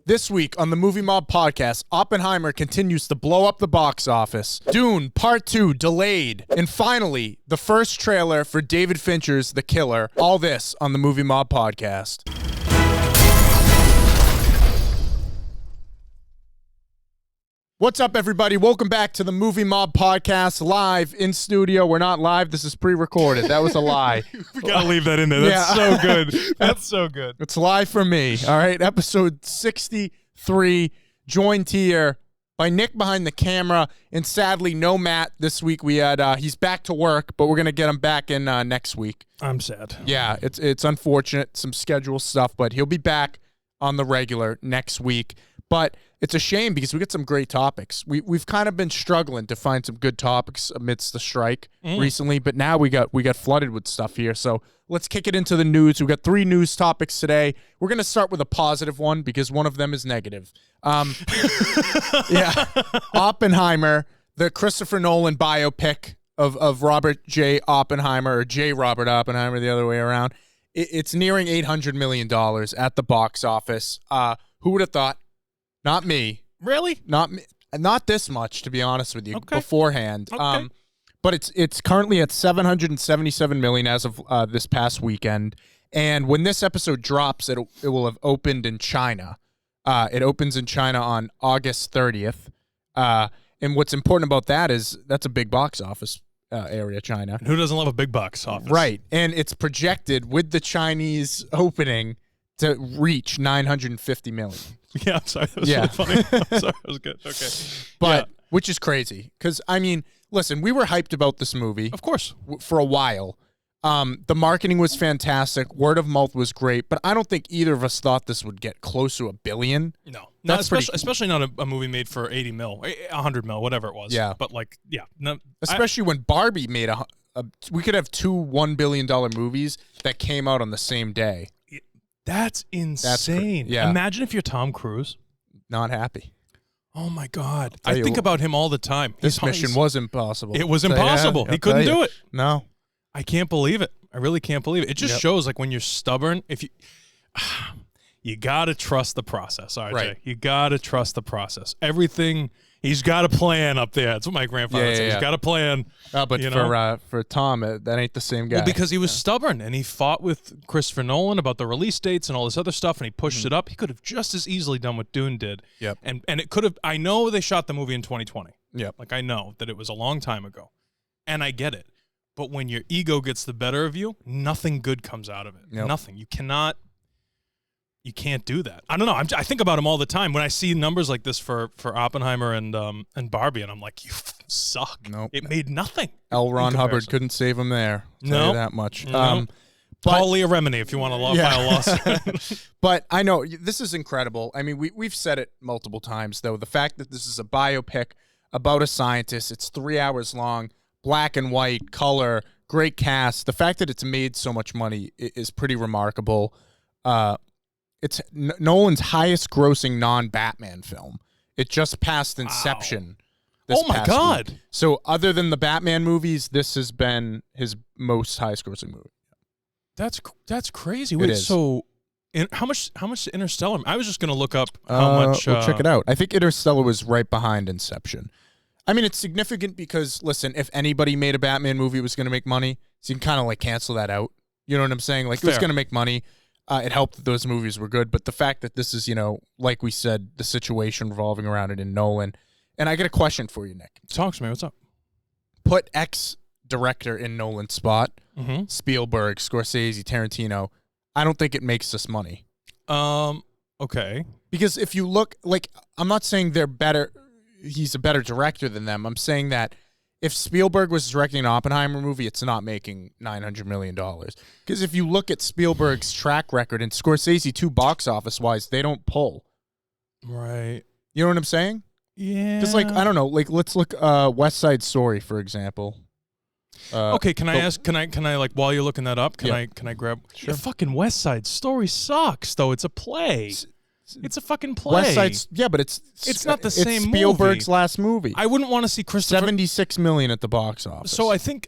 This week on the Movie Mob podcast, Oppenheimer continues to blow up the box office. Dune Part 2 delayed. And finally, the first trailer for David Fincher's The Killer. All this on the Movie Mob podcast. What's up, everybody? Welcome back to the Movie Mob podcast, live in studio. We're not live. This is pre-recorded. That was a lie. We gotta leave that in there. That's so good. That's so good. It's live for me. All right, episode 63, joined here by Nick behind the camera, and sadly, no Matt this week. We had he's back to work, but we're gonna get him back in next week. I'm sad. Yeah, it's unfortunate, some schedule stuff, but he'll be back on the regular next week. But it's a shame because we get some great topics. We've kind of been struggling to find some good topics amidst the strike recently, but now we got flooded with stuff here. So let's kick it into the news. We've got 3 news topics today. We're going to start with a positive one because one of them is negative. Yeah, Oppenheimer, the Christopher Nolan biopic of Robert J. Oppenheimer, or J. Robert Oppenheimer, the other way around. It's nearing $800 million at the box office. Who would have thought? Not me. Really? Not me. Not this much, to be honest with you, Okay. beforehand. Okay. But it's currently at $777 million as of this past weekend. And when this episode drops, it will have opened in China. It opens in China on August 30th. And what's important about that is that's a big box office area, China. Who doesn't love a big box office? Right. And it's projected with the Chinese opening to reach $950 million. Yeah, I'm sorry. That was really funny. I'm sorry. That was good. Okay. But, which is crazy. Because, I mean, listen, we were hyped about this movie. Of course. For a while. The marketing was fantastic. Word of mouth was great. But I don't think either of us thought this would get close to $1 billion. No. That's especially not a movie made for 80 mil, 100 mil, whatever it was. Yeah. But, like, yeah. No, especially when Barbie made we could have 2 $1 billion movies that came out on the same day. That's insane. Yeah. Imagine if you're Tom Cruise. Not happy. Oh, my God. I think about him all the time. This mission was impossible. It was impossible. He couldn't do it. No. I can't believe it. I really can't believe it. It just shows, like, when you're stubborn, you got to trust the process, RJ. Right. You got to trust the process. Everything, he's got a plan up there. That's what my grandfather said. He's got a plan. But for Tom, that ain't the same guy. Well, because he was stubborn, and he fought with Christopher Nolan about the release dates and all this other stuff, and he pushed it up. He could have just as easily done what Dune did. Yep. And it could have, I know they shot the movie in 2020. Yep. Like, I know that it was a long time ago, and I get it. But when your ego gets the better of you, nothing good comes out of it. Yep. Nothing. You can't do that. I don't know. I think about him all the time when I see numbers like this for Oppenheimer and Barbie, and I'm like, you suck. Nope. It made nothing. L. Ron Hubbard couldn't save him there. Tell you that much. No. Paul Leah Remini, if you want to file a lawsuit. But I know this is incredible. I mean, we've said it multiple times, though. The fact that this is a biopic about a scientist, it's 3 hours long, black and white, color, great cast. The fact that it's made so much money is pretty remarkable. It's Nolan's highest grossing non-Batman film. It just passed Inception. Oh my God. Week. So other than the Batman movies, this has been his most highest grossing movie. That's crazy. Wait, so how much Interstellar? I was just going to look up how much. We'll check it out. I think Interstellar was right behind Inception. I mean, it's significant because, listen, if anybody made a Batman movie, it was going to make money. So you can kind of like cancel that out. You know what I'm saying? Like, it was going to make money. It helped that those movies were good. But the fact that this is, like we said, the situation revolving around it in Nolan. And I got a question for you, Nick. Talk to me. What's up? Put ex-director in Nolan's spot. Mm-hmm. Spielberg, Scorsese, Tarantino. I don't think it makes us money. Okay. Because if you look, like, I'm not saying they're better. He's a better director than them. I'm saying that if Spielberg was directing an Oppenheimer movie, it's not making $900 million. Because if you look at Spielberg's track record and Scorsese too, box office wise, they don't pull. Right. You know what I'm saying? Yeah. Because I don't know. Like, let's look West Side Story, for example. Okay, can I ask? Can I like while you're looking that up? Can I grab? Sure. The fucking West Side Story sucks, though. It's a play. It's a fucking play. West Side, but it's not the same movie. Spielberg's last movie. I wouldn't want to see Christopher. $76 million at the box office. So I think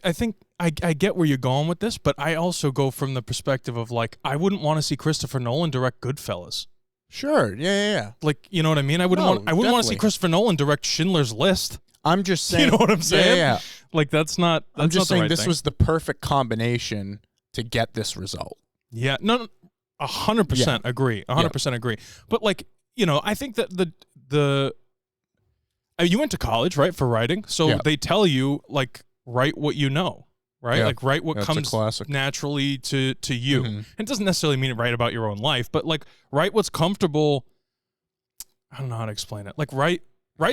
I get where you're going with this, but I also go from the perspective of like I wouldn't want to see Christopher Nolan direct Goodfellas. Sure. Yeah. Like, you know what I mean? I wouldn't want to see definitely. Christopher Nolan direct Schindler's List. I'm just saying. You know what I'm saying? Yeah. Like, that's not. I'm just not the saying right this thing. was the perfect combination to get this result. Yeah, no, 100% agree. 100% agree. But like, you know, I think that you went to college, right, for writing, so they tell you like write what you know, right? Like write what comes naturally to you. And it doesn't necessarily mean write about your own life, but like write what's comfortable. I don't know how to explain it. Like write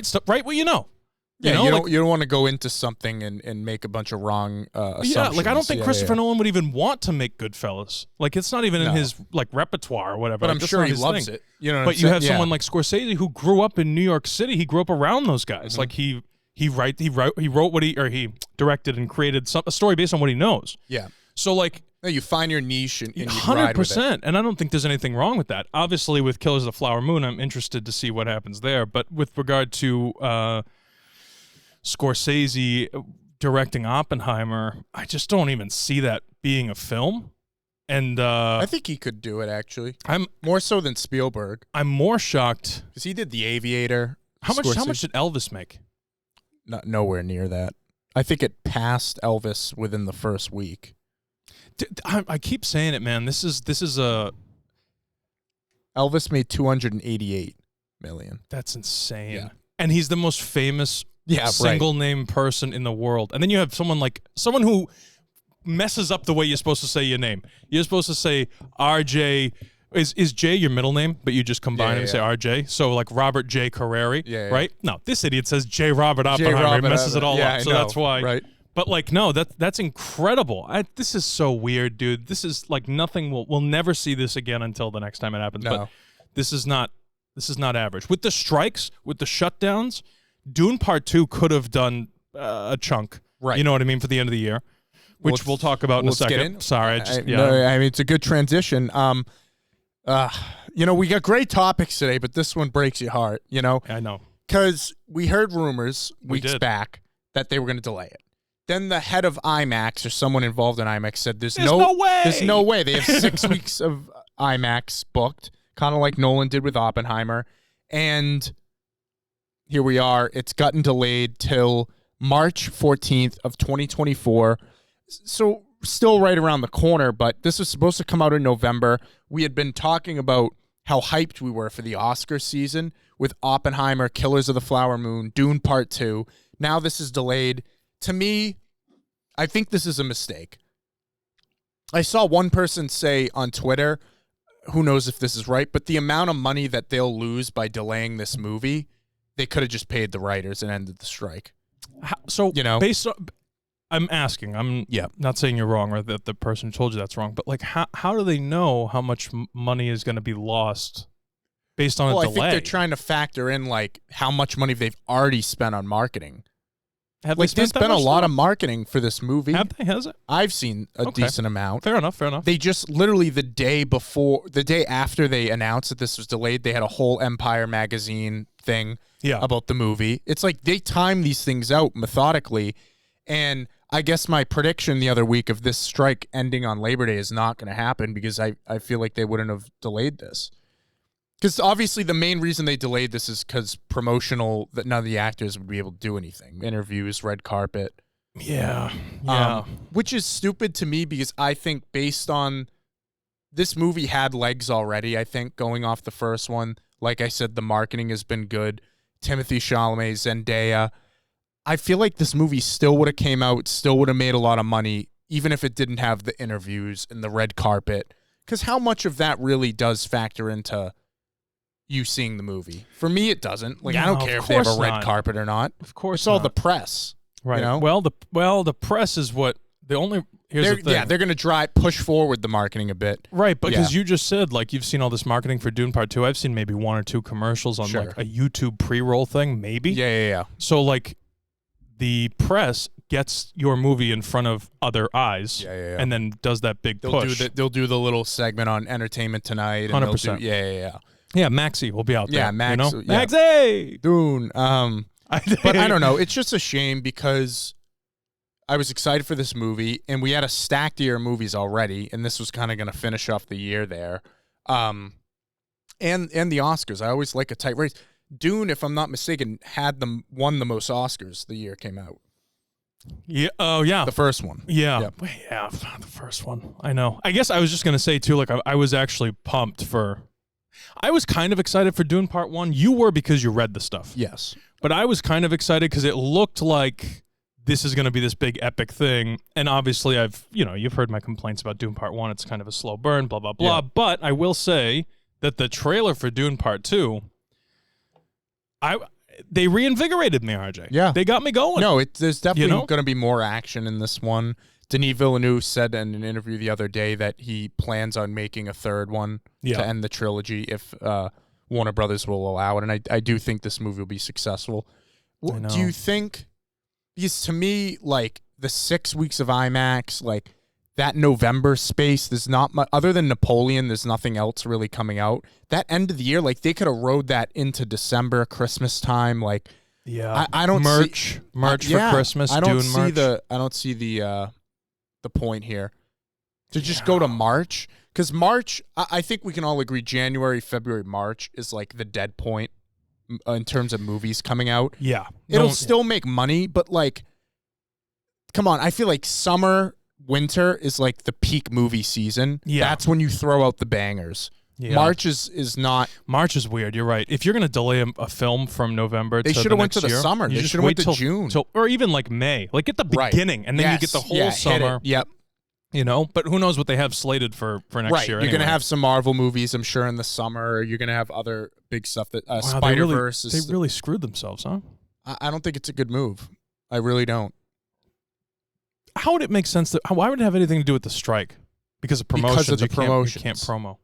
stuff. Write what you know. You know, you don't want to go into something and make a bunch of wrong assumptions. Yeah, like I don't think Christopher Nolan would even want to make Goodfellas. Like it's not even in his like repertoire or whatever. But like, I'm sure he loves it. You know, but you have someone like Scorsese who grew up in New York City. He grew up around those guys. Like he wrote what he directed and created a story based on what he knows. Yeah. So like you find your niche and you 100%. And I don't think there's anything wrong with that. Obviously, with Killers of the Flower Moon, I'm interested to see what happens there. But with regard to Scorsese directing Oppenheimer, I just don't even see that being a film. And I think he could do it, actually. I'm more so than Spielberg. I'm more shocked because he did The Aviator. How much did Elvis make? Nowhere near that. I think it passed Elvis within the first week. I keep saying it, man. This is a Elvis made $288 million. That's insane. Yeah. And he's the most famous single name person in the world. And then you have someone who messes up the way you're supposed to say your name. You're supposed to say RJ. Is J your middle name, but you just combine it and say RJ? So like Robert J. Carreri, right? No, this idiot says J. Robert Oppenheimer. He messes it all up. So that's why. Right. But like, no, that's incredible. This is so weird, dude. This is like nothing. We'll never see this again until the next time it happens. No. But this is not average. With the strikes, with the shutdowns, Dune Part 2 could have done a chunk. Right. You know what I mean, for the end of the year, which we'll talk about in a second. Sorry, I mean, it's a good transition. You know, we got great topics today, but this one breaks your heart, you know? I know. Because we heard rumors weeks back that they were going to delay it. Then the head of IMAX or someone involved in IMAX said there's no way. There's no way. They have 6 weeks of IMAX booked, kind of like Nolan did with Oppenheimer. And here we are. It's gotten delayed till March 14th of 2024. So still right around the corner, but this was supposed to come out in November. We had been talking about how hyped we were for the Oscar season with Oppenheimer, Killers of the Flower Moon, Dune Part 2. Now this is delayed. To me, I think this is a mistake. I saw one person say on Twitter, who knows if this is right, but the amount of money that they'll lose by delaying this movie, they could have just paid the writers and ended the strike. So, you know, based on, I'm asking, I'm not saying you're wrong or that the person who told you that's wrong, but like, how do they know how much money is going to be lost based on a delay? I think they're trying to factor in like how much money they've already spent on marketing. Have like they spent a lot of marketing for this movie. Have they? Has it? I've seen a decent amount. Fair enough. They just literally the day after they announced that this was delayed, they had a whole Empire magazine thing about the movie. It's like they time these things out methodically. And I guess my prediction the other week of this strike ending on Labor Day is not going to happen because I feel like they wouldn't have delayed this. Because obviously the main reason they delayed this is because promotional, that none of the actors would be able to do anything. Interviews, red carpet. Yeah. Which is stupid to me because I think based on this movie had legs already, I think, going off the first one. Like I said, the marketing has been good. Timothée Chalamet, Zendaya. I feel like this movie still would have came out, still would have made a lot of money, even if it didn't have the interviews and the red carpet. Because how much of that really does factor into you seeing the movie? For me, it doesn't. Like, I don't care if they have a red carpet or not. Of course, it's all the press, right? You know? Well, the press is what the only. Here's the thing. Yeah, they're going to push forward the marketing a bit, right? Because you just said like you've seen all this marketing for Dune Part 2. I've seen maybe 1 or 2 commercials on like a YouTube pre-roll thing, maybe. Yeah. So like, the press gets your movie in front of other eyes, and then does that big push. They'll do the little segment on Entertainment Tonight. 100%. Yeah, Maxie will be out there. Yeah, Max. You know? Maxie! Dune. But I don't know. It's just a shame because I was excited for this movie, and we had a stacked year of movies already, and this was kind of going to finish off the year there. And the Oscars. I always like a tight race. Dune, if I'm not mistaken, won the most Oscars the year it came out. Yeah. Oh, yeah. The first one. Yeah. Yep. Yeah. The first one. I know. I guess I was just gonna say too. Like I was actually pumped for. I was kind of excited for Dune Part 1. You were because you read the stuff. Yes. But I was kind of excited because it looked like this is going to be this big epic thing. And obviously you've heard my complaints about Dune Part 1. It's kind of a slow burn, blah, blah, blah. Yeah. But I will say that the trailer for Dune Part 2, they reinvigorated me, RJ. Yeah. They got me going. No, there's definitely going to be more action in this one. Denis Villeneuve said in an interview the other day that he plans on making a third one to end the trilogy if Warner Brothers will allow it. And I do think this movie will be successful. Do you think, because to me, like the 6 weeks of IMAX, like that November space, there's not much, other than Napoleon, there's nothing else really coming out. That end of the year, like they could have rode that into December, Christmas time. Like, I don't merch for Christmas. I don't Dune see merch. I don't see the point here to just go to March, because March, I think we can all agree January, February, March is like the dead point in terms of movies coming out. Yeah, it'll still make money, but like, come on, I feel like summer, winter is like the peak movie season. Yeah, that's when you throw out the bangers. Yeah. March is not. March is weird. You're right. If you're gonna delay a film from November, they should have went to the summer. They should have went to June, or even like May. Like at the beginning, and then you get the whole summer. Yep. But who knows what they have slated for next year? You're gonna have some Marvel movies, I'm sure, in the summer. You're gonna have other big stuff that Spider-Verse. They really screwed themselves, huh? I don't think it's a good move. I really don't. How would it make sense why would it have anything to do with the strike? Because of promotions. Because of the promotions. You can't promo.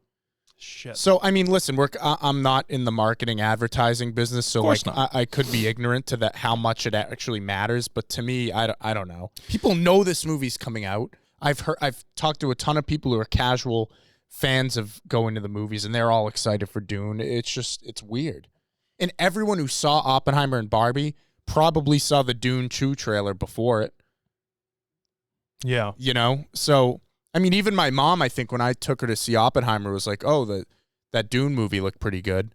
Shit. So, I mean, listen, I'm not in the marketing advertising business, so like I could be ignorant to that how much it actually matters, but to me, I don't know. People know this movie's coming out. I've talked to a ton of people who are casual fans of going to the movies, and they're all excited for Dune. It's weird. And everyone who saw Oppenheimer and Barbie probably saw the Dune 2 trailer before it. Yeah. So I mean, even my mom, I think, when I took her to see Oppenheimer, was like, "Oh, that Dune movie looked pretty good,"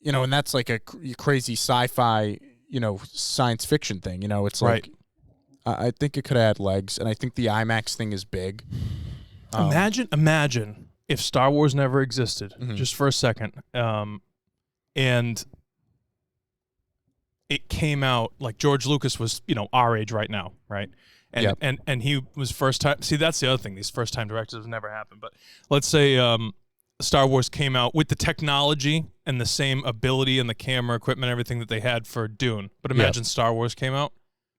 and that's like a crazy sci-fi, science fiction thing. It's like, I think it could have had legs, and I think the IMAX thing is big. Imagine if Star Wars never existed, just for a second, and it came out like George Lucas was, our age right now, right? And he was first time. See, that's the other thing. These first time directors never happen. But let's say Star Wars came out with the technology and the same ability and the camera equipment, everything that they had for Dune. But imagine Star Wars came out.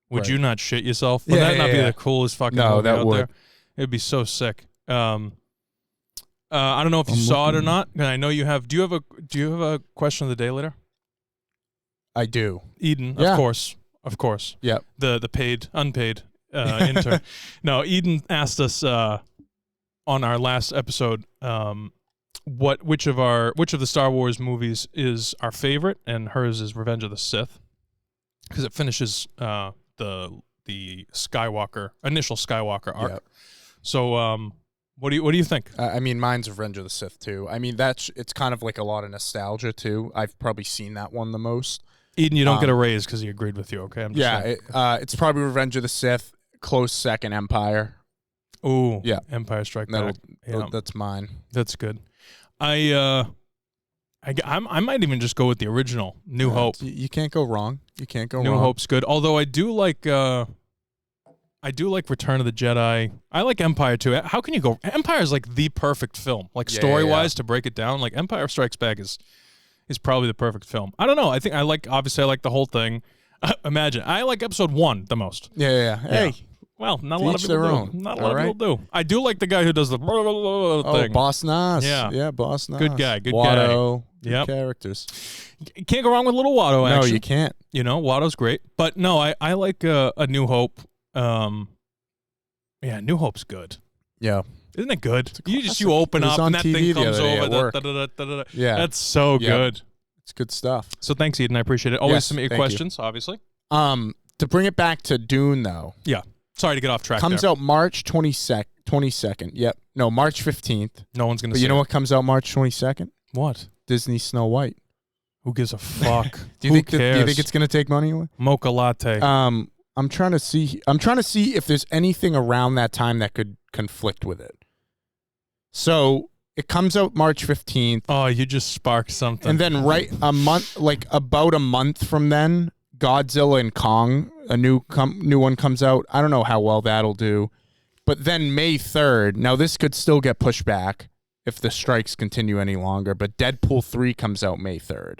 Would you not shit yourself? Would that not be the coolest fucking movie out there? It'd be so sick. I don't know if you saw it or not. And I know you have. Do you have a question of the day later? I do. Eden, of course. Yeah. The unpaid. Intern. No, Eden asked us on our last episode which of the Star Wars movies is our favorite, and hers is Revenge of the Sith, because it finishes the initial Skywalker arc. Yep. So what do you think? I mean, mine's Revenge of the Sith too. I mean, it's kind of like a lot of nostalgia too. I've probably seen that one the most. Eden, you don't get a raise because he agreed with you. Okay, I'm just saying. It's probably Revenge of the Sith. Close second, Empire. Ooh, yeah, Empire Strike Back. That's mine. That's good. I might even just go with the original, New Hope. You can't go wrong. New Hope's good. Although I do like Return of the Jedi. I like Empire too. How can you go? Empire is like the perfect film, like story-wise, to break it down. Like Empire Strikes Back is probably the perfect film. I don't know. I think I like the whole thing. Imagine I like episode 1 the most. Yeah. Hey. Well, not a lot of people do. Not a lot of people do. I do like the guy who does the thing. Oh, Boss Nass. Yeah, Boss Nass. Good guy. Good Watto. guy. Yep. Characters. Can't go wrong with little Watto. No, you can't. Watto's great. But no, I like a New Hope. New Hope's good. Yeah. Isn't it good? You open up and that thing comes over. Yeah. That's so good. It's good stuff. So thanks, Eden. I appreciate it. Always submit your questions, obviously. To bring it back to Dune, though. Yeah. Sorry to get off track. Comes out March 22nd. Yep. No, March 15th. No one's going to see it. But you know what comes out March 22nd? What? Disney Snow White. Who gives a fuck? Do you think it's going to take money away? Mocha latte. I'm trying to see if there's anything around that time that could conflict with it. So it comes out March 15th. Oh, you just sparked something. And then about a month from then, Godzilla and Kong, a new one comes out. I don't know how well that'll do. But then May 3rd, now this could still get pushed back if the strikes continue any longer, but Deadpool 3 comes out May 3rd.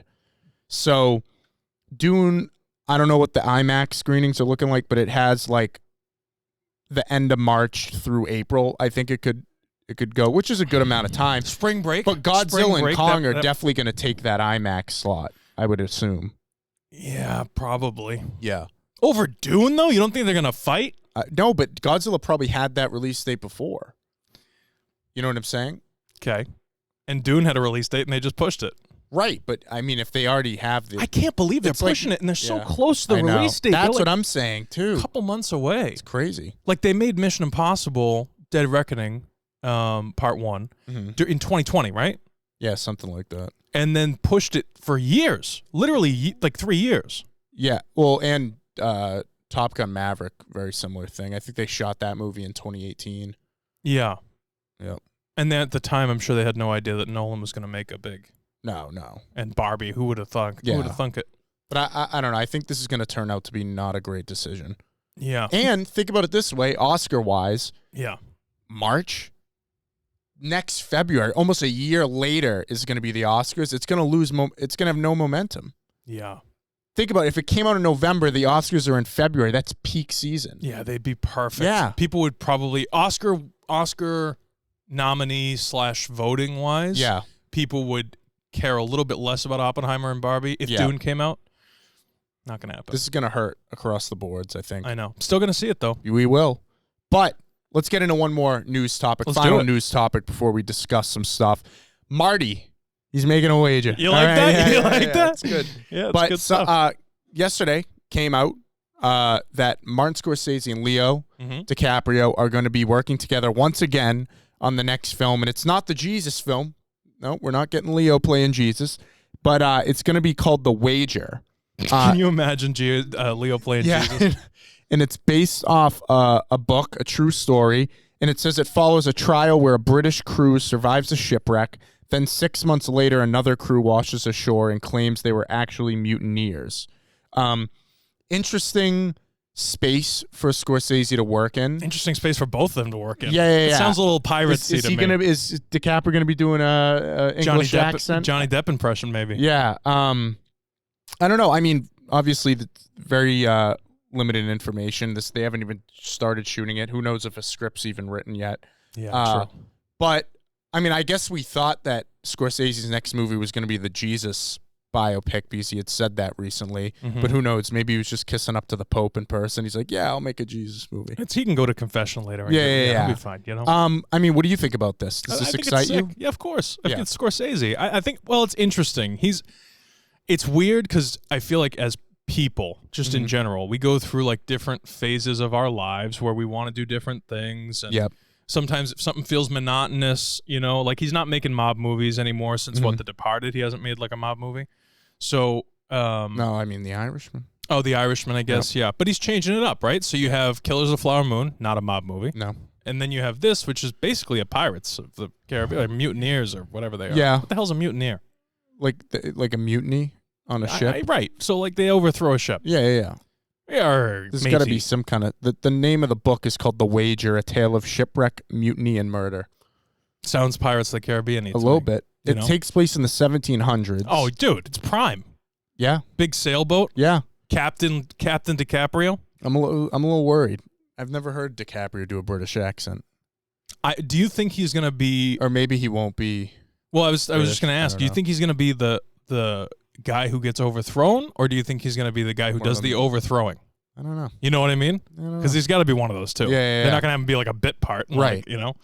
So Dune, I don't know what the IMAX screenings are looking like, but it has like the end of March through April. I think it could go, which is a good amount of time. Spring break. But Godzilla and Kong are definitely going to take that IMAX slot, I would assume. Yeah, probably. Yeah. Over Dune, though? You don't think they're going to fight? No, but Godzilla probably had that release date before. You know what I'm saying? Okay. And Dune had a release date, and they just pushed it. Right, but I mean, if they already have the... I can't believe they're pushing it, and they're so close to the release date. That's what I'm saying, too. A couple months away. It's crazy. Like, they made Mission Impossible Dead Reckoning, Part 1, in 2020, right? Yeah, something like that. And then pushed it for years. Literally, like 3 years. Yeah, well, and Top Gun Maverick, very similar thing. I think they shot that movie in 2018. Yeah. Yep. And then at the time, I'm sure they had no idea that Nolan was going to make a big... No. And Barbie, who would have thought? Yeah. Who would have thunk it? But I don't know. I think this is going to turn out to be not a great decision. Yeah. And think about it this way, Oscar-wise. Yeah. March, next February, almost a year later, is going to be the Oscars. It's going to lose. It's going to have no momentum. Yeah. Think about it. If it came out in November, the Oscars are in February. That's peak season. Yeah, they'd be perfect. Yeah. People would probably Oscar nominee / voting wise. Yeah. People would care a little bit less about Oppenheimer and Barbie if Dune came out. Not going to happen. This is going to hurt across the boards, I think. I know. Still going to see it, though. We will. But let's get into one more news topic. Final news topic before we discuss some stuff. Marty, he's making a wager. You like that? Yeah, you like that? That's good. Yeah, that's good stuff. But yesterday came out that Martin Scorsese and Leo DiCaprio are going to be working together once again on the next film. And it's not the Jesus film. No, we're not getting Leo playing Jesus. But it's going to be called The Wager. Can you imagine Leo playing Jesus? And it's based off a book, a true story. And it says it follows a trial where a British crew survives a shipwreck. Then 6 months later, another crew washes ashore and claims they were actually mutineers. Interesting space for Scorsese to work in. Interesting space for both of them to work in. Yeah. It sounds a little piracy to me. Is DiCaprio going to be doing a English accent? Johnny Depp impression, maybe. Yeah. I don't know. I mean, obviously, very limited information. They haven't even started shooting it. Who knows if a script's even written yet? Yeah, true. But, I mean, I guess we thought that Scorsese's next movie was going to be the Jesus biopic because he had said that recently. But who knows? Maybe he was just kissing up to the Pope in person. He's like, yeah, I'll make a Jesus movie. He can go to confession later. Yeah. He'll be fine, you know? I mean, what do you think about this? Does this excite you? Yeah, of course. I think it's Scorsese. I think, well, it's interesting. It's weird because I feel like as people, just in general, we go through like different phases of our lives where we want to do different things. And sometimes if something feels monotonous, you know, like he's not making mob movies anymore since The Departed. He hasn't made like a mob movie. So, no, I mean The Irishman. Oh, The Irishman, I guess, yeah. But he's changing it up, right? So you have Killers of the Flower Moon, not a mob movie. No. And then you have this, which is basically a Pirates of the Caribbean, like mutineers or whatever they are. Yeah. What the hell's a mutineer? Like a mutiny on a ship? Right. So like they overthrow a ship. Yeah. There's got to be some kind of... The name of the book is called The Wager, A Tale of Shipwreck, Mutiny, and Murder. Sounds Pirates of the Caribbean. A little bit. It takes place in the 1700s. Oh, dude, it's prime. Yeah. Big sailboat. Yeah. Captain DiCaprio. I'm a little worried. I've never heard DiCaprio do a British accent. Do you think he's going to be... Or maybe he won't be... Well, I was just going to ask, do you think he's going to be the guy who gets overthrown, or do you think he's going to be the guy who does the overthrowing? I don't know. You know what I mean? Because he's got to be one of those two. Yeah. They're not going to have him be like a bit part. Right. Like, you know?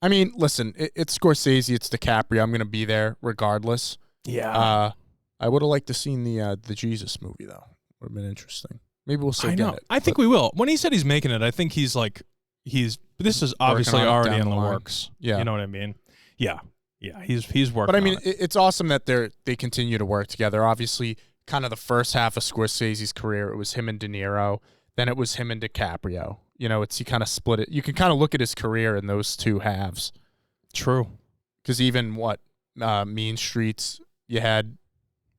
I mean, listen, it's Scorsese, it's DiCaprio. I'm going to be there regardless. Yeah. I would have liked to seen the Jesus movie, though. Would have been interesting. Maybe we'll still get it. I think we will. When he said he's making it, I think he's this is obviously already in the works. Yeah. You know what I mean? Yeah. Yeah, he's working. But I mean, on it. it's awesome that they continue to work together. Obviously, kind of the first half of Scorsese's career, it was him and De Niro. Then it was him and DiCaprio. You know, he kind of split it. You can kind of look at his career in those two halves. True. Because even Mean Streets, you had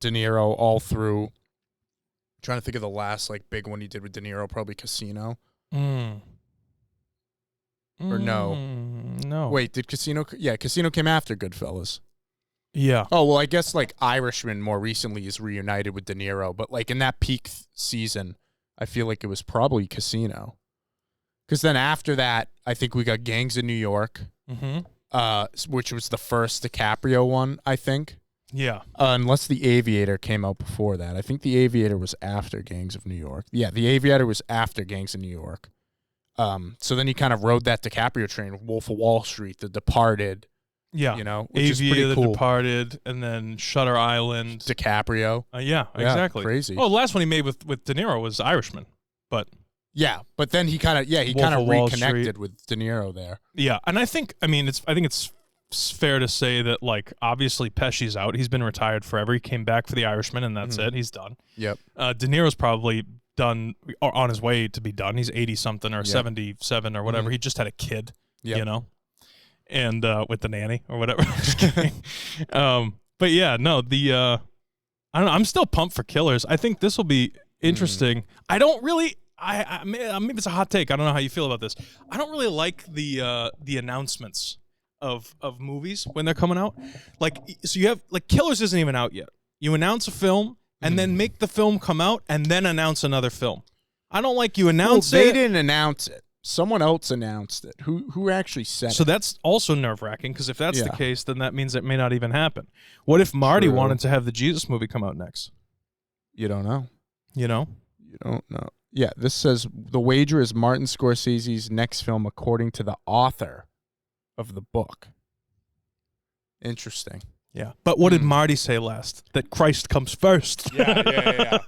De Niro all through. I'm trying to think of the last big one he did with De Niro, probably Casino. Or no? No. Wait, did Casino? Yeah, Casino came after Goodfellas. Yeah. Oh well, I guess Irishman more recently is reunited with De Niro, but in that peak season, I feel like it was probably Casino. Because then after that, I think we got Gangs of New York, which was the first DiCaprio one, I think. Yeah. Unless The Aviator came out before that. I think The Aviator was after Gangs of New York. Yeah, The Aviator was after Gangs of New York. So then he kind of rode that DiCaprio train, Wolf of Wall Street, The Departed. Yeah. Which is pretty The cool. Departed, and then Shutter Island. DiCaprio. Yeah, exactly. Crazy. Oh, the last one he made with De Niro was Irishman, but yeah, but then he kind of reconnected with De Niro there. Yeah, and I think it's fair to say that obviously Pesci's out. He's been retired forever. He came back for The Irishman, and that's it. He's done. Yep. De Niro's probably done or on his way to be done. He's 80 something or 77 or whatever. He just had a kid. Yep. And with the nanny or whatever. Just kidding. But yeah, no, I don't know. I'm still pumped for Killers. I think this will be interesting. I don't really. Maybe it's a hot take. I don't know how you feel about this. I don't really like the announcements of movies when they're coming out. So you have Killers isn't even out yet. You announce a film and then make the film come out and then announce another film. I don't like you announce it. They didn't announce it. Someone else announced it. Who actually said it? So that's also nerve-wracking, because if that's the case, then that means it may not even happen. What if Marty wanted to have the Jesus movie come out next? You don't know. You know? You don't know. Yeah, this says the wager is Martin Scorsese's next film according to the author of the book. Interesting. Yeah. But what did Marty say last? That Christ comes first. Yeah.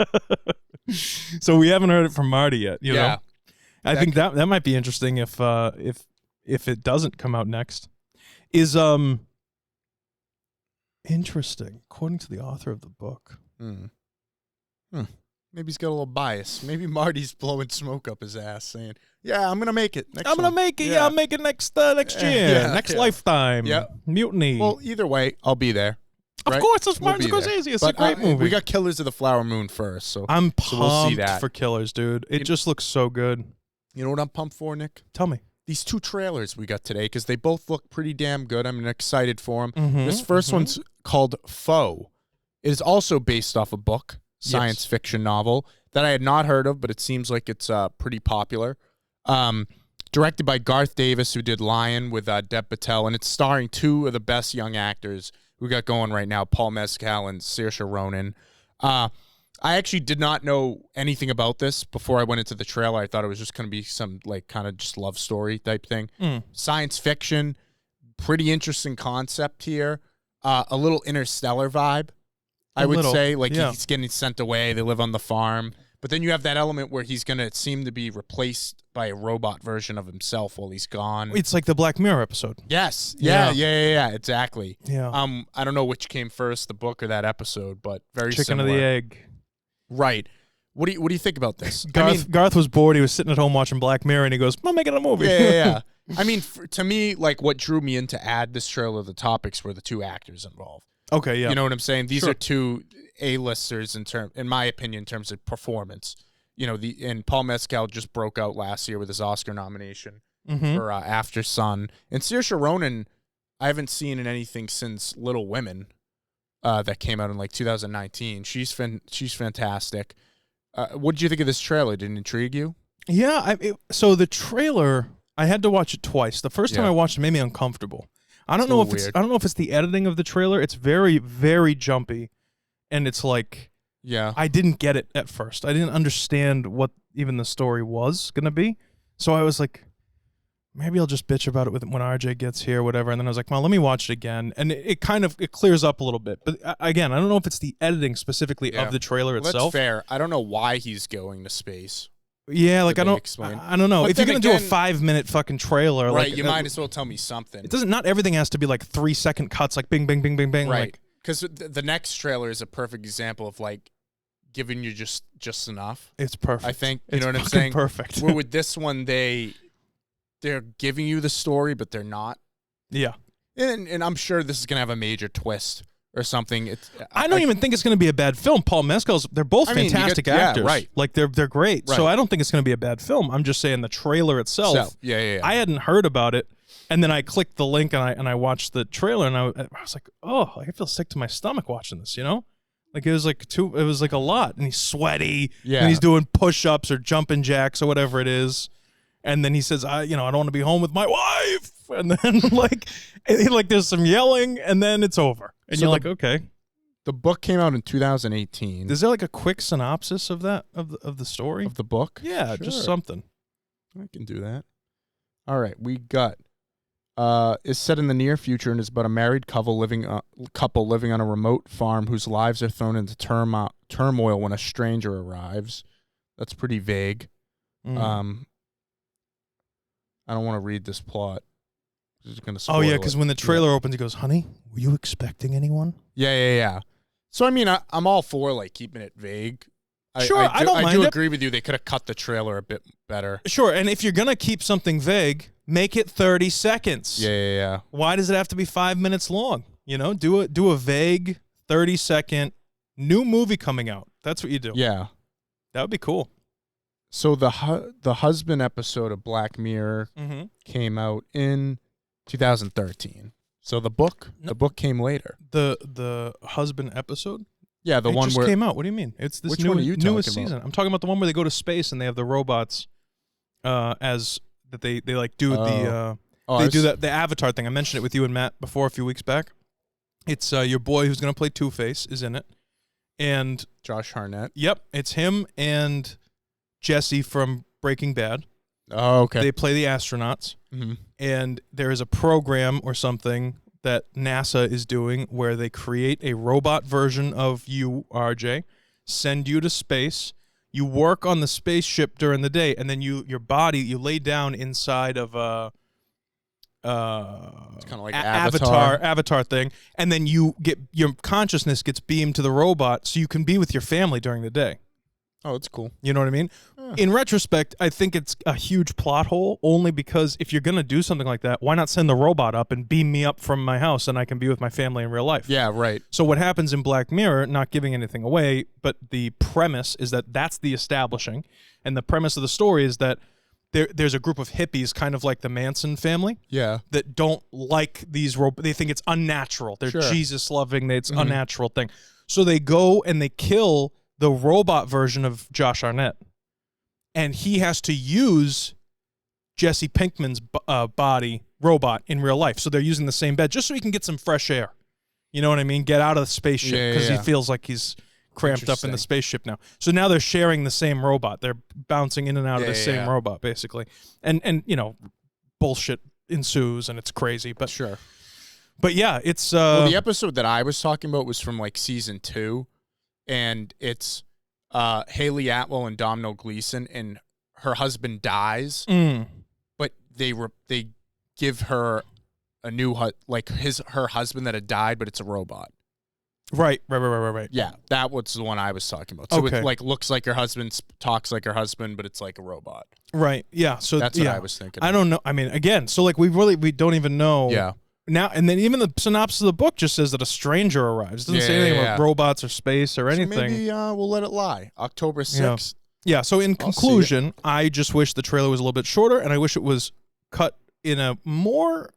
So we haven't heard it from Marty yet, you know? I think that might be interesting if it doesn't come out next. Is interesting, according to the author of the book. Maybe he's got a little bias. Maybe Marty's blowing smoke up his ass, saying, "Yeah, I'm gonna make it. I'm gonna make it. Yeah, I'll make it next year, next lifetime. Yeah, Mutiny." Well, either way, I'll be there. Of course, it's Martin Scorsese. It's a great movie. We got Killers of the Flower Moon first, so I'm pumped we'll see that. for Killers, dude. It just looks so good. You know what I'm pumped for, Nick? Tell me. These two trailers we got today, because they both look pretty damn good. I'm excited for them. This first one's called Foe. It is also based off a book, science fiction novel, that I had not heard of, but it seems like it's pretty popular. Directed by Garth Davis, who did Lion with Dev Patel, and it's starring two of the best young actors we got going right now, Paul Mescal and Saoirse Ronan. I actually did not know anything about this before I went into the trailer. I thought it was just going to be some kind of just love story type thing. Science fiction, pretty interesting concept here. A little Interstellar vibe, I would say. He's getting sent away. They live on the farm. But then you have that element where he's going to seem to be replaced by a robot version of himself while he's gone. It's like the Black Mirror episode. Yes. Yeah, exactly. Yeah. I don't know which came first, the book or that episode, but very Chicken similar. or the egg. Right. What do you think about this? Garth was bored. He was sitting at home watching Black Mirror, and he goes, "I'm making a movie." Yeah. I mean, to me, what drew me in to add this trailer of the topics were the two actors involved. Okay, yeah. You know what I'm saying? These are two A-listers in my opinion, in terms of performance. You know, and Paul Mescal just broke out last year with his Oscar nomination for After Sun. And Saoirse Ronan, I haven't seen in anything since Little Women. That came out in 2019. She's fantastic. What did you think of this trailer? Did it intrigue you? Yeah. So the trailer, I had to watch it twice. The first time I watched it made me uncomfortable. I don't know if it's the editing of the trailer. It's very, very jumpy, and it's I didn't get it at first. I didn't understand what even the story was gonna be. So I was like, maybe I'll just bitch about it when RJ gets here, whatever. And then I was like, well, let me watch it again. And it clears up a little bit. But again, I don't know if it's the editing specifically of the trailer itself. That's fair. I don't know why he's going to space. Yeah, like I don't know. But if you're then gonna do a again- 5-minute fucking trailer, Right, like you might as well tell me something. it doesn't. Not everything has to be like 3-second cuts, like bing, bing, bing, bing, bing. Right. Like, Because the next trailer is a perfect example of like giving you just enough. it's perfect. I think it's know what I'm fucking saying. Perfect. Where with this one, they're giving you the story, but they're not. Yeah. And I'm sure this is gonna have a major twist or something. I don't even think it's going to be a bad film. Paul Mescal's, they're both fantastic actors. Yeah, right. Like they're great. Right. So I don't think it's going to be a bad film. I'm just saying the trailer itself. Yeah. I hadn't heard about it, and then I clicked the link and I watched the trailer, and I was like, oh, I feel sick to my stomach watching this. You know, like it was like a lot, and he's sweaty. Yeah. And he's doing push-ups or jumping jacks or whatever it is. And then he says, I don't want to be home with my wife. And then like there's some yelling, and then it's over. And you're like, okay. The book came out in 2018. Is there like a quick synopsis of that of the story of the book? Yeah, Sure. just something. I can do that. All right, we got is set in the near future and is about a married couple living on a remote farm whose lives are thrown into turmoil when a stranger arrives. That's pretty vague. I don't want to read this plot. It's gonna spoil yeah, because when the trailer opens, he goes, "Honey, were you expecting anyone?" Yeah. So I mean, I'm all for like keeping it vague. Sure, I don't mind I do it. agree with you. They could have cut the trailer a bit better. Sure, and if you're gonna keep something vague, make it 30 seconds. Yeah. Why does it have to be 5 minutes long? You know, do a vague 30-second new movie coming out. That's what you do. Yeah, that would be cool. So the husband episode of Black Mirror came out in 2013. So the book came later. The husband episode? Yeah, the it one just where came out. What do you mean? It's this one are you talking newest about? season. I'm talking about the one where they go to space and they have the robots as that they like do the the Avatar thing. I mentioned it with you and Matt before a few weeks back. It's your boy who's going to play Two-Face is in it. And Josh Hartnett. Yep, it's him and Jesse from Breaking Bad. Oh, okay. They play the astronauts. And there is a program or something that NASA is doing where they create a robot version of you, RJ, send you to space. You work on the spaceship during the day, and then your body, you lay down inside of a it's kind of like avatar thing, and then your consciousness gets beamed to the robot so you can be with your family during the day. Oh, it's cool. You know what I mean? In retrospect, I think it's a huge plot hole, only because if you're going to do something like that, why not send the robot up and beam me up from my house and I can be with my family in real life? Yeah, right. So what happens in Black Mirror, not giving anything away, but the premise is that's the establishing, and the premise of the story is that there's a group of hippies, kind of like the Manson family, that don't like these robots. They think it's unnatural. They're Jesus-loving. It's unnatural thing. So they go and they kill the robot version of Josh Hartnett, and he has to use Jesse Pinkman's body robot in real life. So they're using the same bed just so he can get some fresh air. You know what I mean? Get out of the spaceship because he feels like he's cramped up in the spaceship now. So now they're sharing the same robot. They're bouncing in and out of the same robot, basically. And you know, bullshit ensues, and it's crazy. But sure. But yeah, it's well, the episode that I was talking about was from like season 2. And it's Haley Atwell and Domhnall Gleeson, and her husband dies, but they give her a new her husband that had died, but it's a robot. Right. Yeah, that was the one I was talking about. So it like looks like her husband, talks like her husband, but it's like a robot. Right. Yeah. So that's what I was thinking. I don't know. I mean, again, so like we don't even know. Yeah. Now and then, even the synopsis of the book just says that a stranger arrives. It doesn't say anything about robots or space or anything. So maybe we'll let it lie. October 6th. Yeah. So in conclusion, I just wish the trailer was a little bit shorter, and I wish it was cut in a more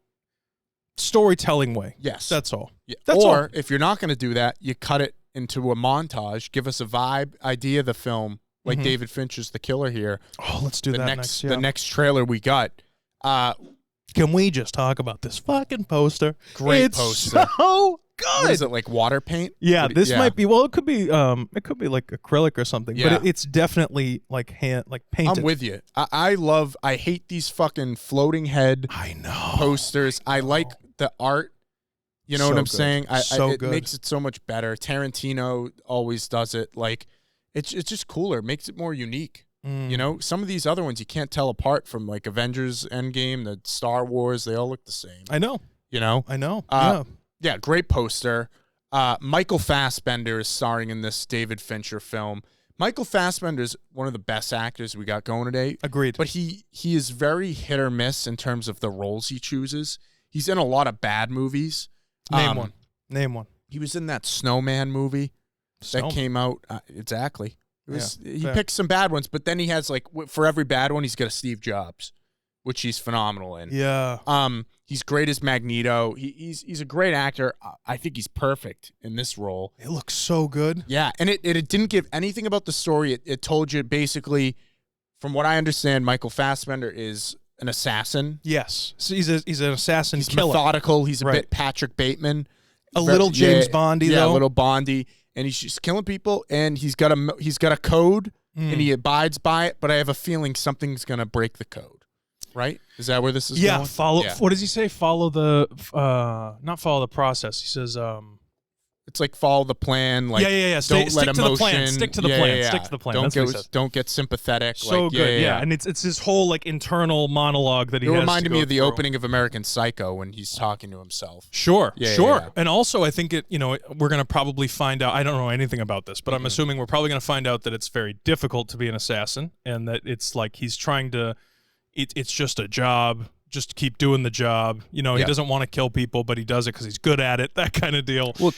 storytelling way. Yes, that's all. Yeah. That's or all. If you're not going to do that, you cut it into a montage. Give us a vibe idea of the film, like David Fincher's The Killer here. Oh, let's do that next. The next trailer we got. Can we just talk about this fucking poster? Great poster. So good. What is it, like water paint? Yeah, this might be. Well, it could be like acrylic or something. Yeah. But it's definitely like painted. I'm with you. I hate these fucking floating head. I know posters. I like the art. You know what I'm saying? It makes it so much better. Tarantino always does it. Like it's just cooler. Makes it more unique. You know, some of these other ones you can't tell apart from like Avengers Endgame, the Star Wars. They all look the same. I know. You know? I know. Yeah, great poster. Michael Fassbender is starring in this David Fincher film. Michael Fassbender is one of the best actors we got going today. Agreed. But he is very hit or miss in terms of the roles he chooses. He's in a lot of bad movies. Name one. He was in that Snowman movie that came out. Exactly. He picked some bad ones, but then he has like for every bad one, he's got a Steve Jobs, which he's phenomenal in. Yeah. He's great as Magneto. He's a great actor. I think he's perfect in this role. It looks so good. Yeah, and it didn't give anything about the story. It told you basically, from what I understand, Michael Fassbender is an assassin. Yes, so he's an assassin. He's killer. Methodical. He's a bit Patrick Bateman. A little James Bondy, though. Yeah, a little Bondy. And he's just killing people, and he's got a code, and he abides by it. But I have a feeling something's gonna break the code, right? Is that where this is going? Follow. Yeah. What does he say? Follow the not follow the process. He says it's like follow the plan. Like yeah. Stick to the plan. Stick to the plan. Stick to the plan. Don't get sympathetic. So like, good. Yeah, and it's his whole like internal monologue that he. It reminded me of the opening of American Psycho when he's talking to himself. Sure. And also, I think we're gonna probably find out. I don't know anything about this, but I'm assuming we're probably gonna find out that it's very difficult to be an assassin, and that it's like he's trying to. It's just a job. Just keep doing the job. He doesn't want to kill people, but he does it because he's good at it. That kind of deal. Well,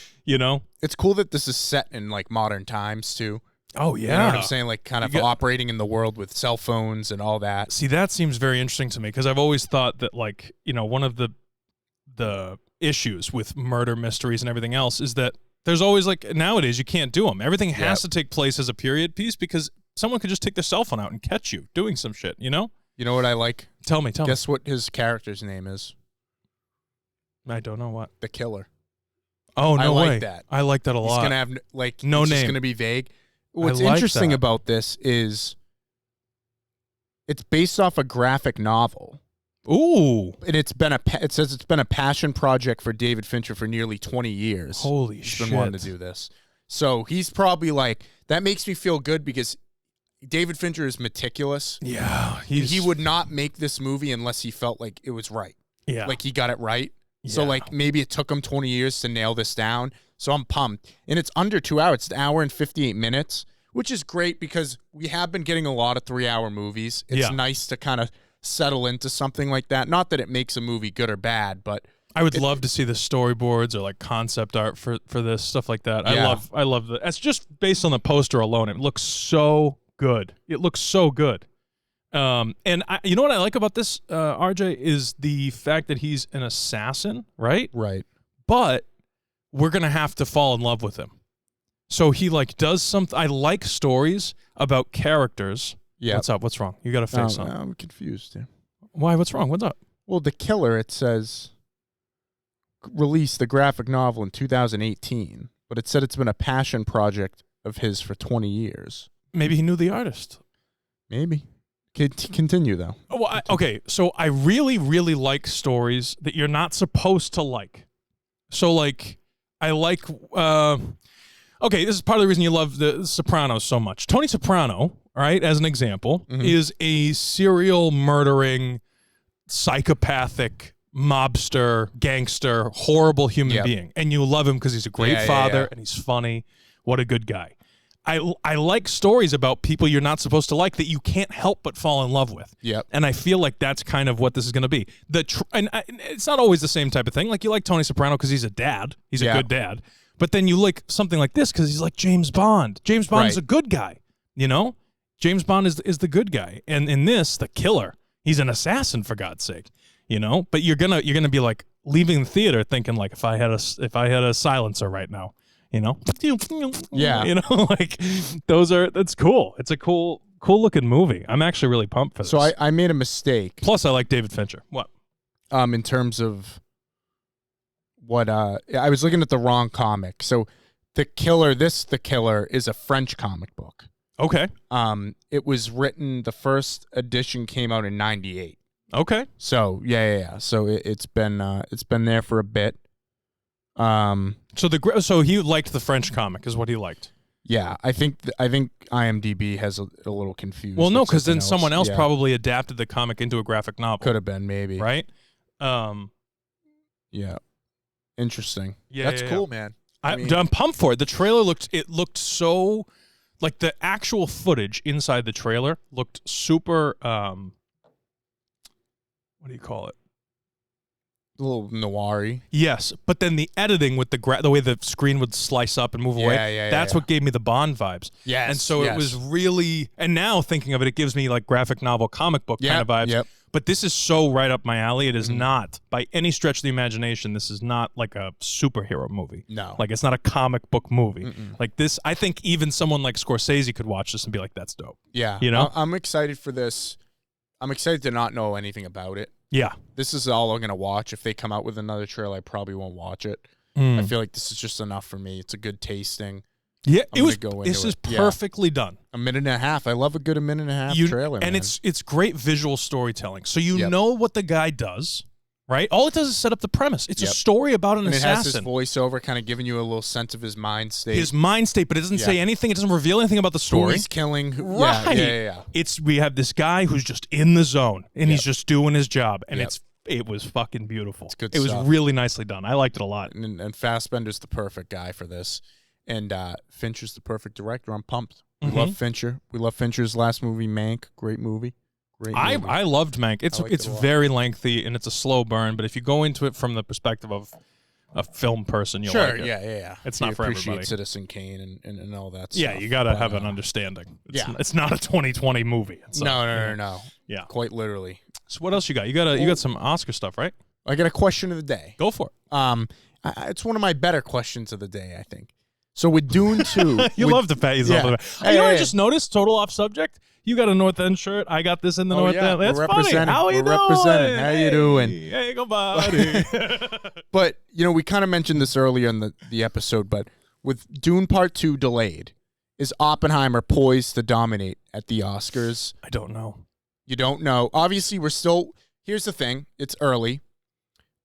it's cool that this is set in like modern times too. Oh yeah, you know what I'm saying? Like kind of operating in the world with cell phones and all that. See, that seems very interesting to me because I've always thought that like one of the issues with murder mysteries and everything else is that there's always like nowadays you can't do them. Everything has to take place as a period piece because someone could just take their cell phone out and catch you doing some shit. You know what I like? Tell me. Guess what his character's name is? I don't know what. The Killer. Oh, no way. I like that. I like that a lot. He's going to have, like, no name. Just going to be vague. What's interesting about this is it's based off a graphic novel. Ooh. And it says it's been a passion project for David Fincher for nearly 20 years. Holy shit. He's been wanting to do this. So he's probably like, that makes me feel good because David Fincher is meticulous. Yeah. He would not make this movie unless he felt like it was right. Yeah. Like he got it right. Yeah. So like maybe it took him 20 years to nail this down. So I'm pumped. And it's under 2 hours. It's an hour and 58 minutes, which is great because we have been getting a lot of 3-hour movies. It's nice to kind of settle into something like that. Not that it makes a movie good or bad, but I would love to see the storyboards or like concept art for this stuff like that. Yeah. I love that. It's just based on the poster alone. It looks so good. It looks so good. And you know what I like about this, RJ, is the fact that he's an assassin, right? Right. But we're going to have to fall in love with him. So he like does something. I like stories about characters. Yeah. What's up? What's wrong? You got a face on. I'm confused. Yeah. Why? What's wrong? What's up? Well, The Killer, it says, released the graphic novel in 2018, but it said it's been a passion project of his for 20 years. Maybe he knew the artist. Maybe. Continue, though. Well, okay, so I really, really like stories that you're not supposed to like. So, like, I like... okay, this is part of the reason you love The Sopranos so much. Tony Soprano, right, as an example, is a serial murdering, psychopathic, mobster, gangster, horrible human being. And you love him because he's a great father and he's funny. What a good guy. I like stories about people you're not supposed to like that you can't help but fall in love with. Yep. And I feel like that's kind of what this is going to be. It's not always the same type of thing. Like you like Tony Soprano because he's a dad. He's a good dad. But then you like something like this because he's like James Bond. James Bond is a good guy. You know? James Bond is the good guy. And in this, the killer, he's an assassin for God's sake. You know? But you're gonna be like leaving the theater thinking like if I had a silencer right now. You know, yeah. You know, like that's cool. It's a cool looking movie. I'm actually really pumped for this. So I made a mistake. Plus, I like David Fincher. What? In terms of what I was looking at the wrong comic. So The Killer is a French comic book. Okay. It was written. The first edition came out in '98. Okay. So yeah. So it's been there for a bit. So he liked the French comic is what he liked. Yeah, I think IMDb has a little confused. Well, no, with because then something someone else Yeah. probably adapted the comic into a graphic novel. Could have been, maybe. Right? Yeah. Interesting. Yeah, That's yeah, cool, yeah. man. I'm pumped for it. The trailer looked so, like the actual footage inside the trailer looked super. What do you call it? A little noir-y. Yes, but then the editing with the way the screen would slice up and move away, that's what gave me the Bond vibes. Yes, and so it was really, and now thinking of it, it gives me like graphic novel, comic book kind of vibes. Yep. But this is so right up my alley. It is not, by any stretch of the imagination, this is not like a superhero movie. No. Like, it's not a comic book movie. Like this, I think even someone like Scorsese could watch this and be like, that's dope. Yeah. You know? I'm excited for this. I'm excited to not know anything about it. Yeah. This is all I'm going to watch. If they come out with another trailer, I probably won't watch it. I feel like this is just enough for me. It's a good tasting. Yeah, This is perfectly done. A minute and a half. I love a good minute and a half trailer, and man. it's great visual storytelling. So you know what the guy does, right? All it does is set up the premise. It's a story about an assassin. It has his voiceover kind of giving you a little sense of his mind state. His mind state, but it doesn't say anything. It doesn't reveal anything about the story. Who he's killing. Right. Yeah. We have this guy who's just in the zone, and he's just doing his job, and it was fucking beautiful. It's good It was stuff. really nicely done. I liked it a lot. And Fassbender's the perfect guy for this. And Fincher's the perfect director. I'm pumped. We love Fincher. We love Fincher's last movie, Mank. Great movie. I loved Mank. It's very lengthy and it's a slow burn, but if you go into it from the perspective of a film person, you'll like it. Yeah. It's not for appreciate everybody. Citizen Kane and all that Yeah, stuff. you got to have an understanding. It's not a 2020 movie. No. Yeah. Quite literally. So what else you got? You got some Oscar stuff, right? I got a question of the day. Go for it. It's one of my better questions of the day, I think. So with Dune 2... you love to pat yourself on the back. You know what I just noticed? Total off subject. You got a North End shirt. I got this in the North End. That's funny. How are you doing? Representing. How you doing? Hey, go buddy. But, we kind of mentioned this earlier in the episode, but with Dune Part 2 delayed, is Oppenheimer poised to dominate at the Oscars? I don't know. You don't know. Obviously, we're still... Here's the thing. It's early.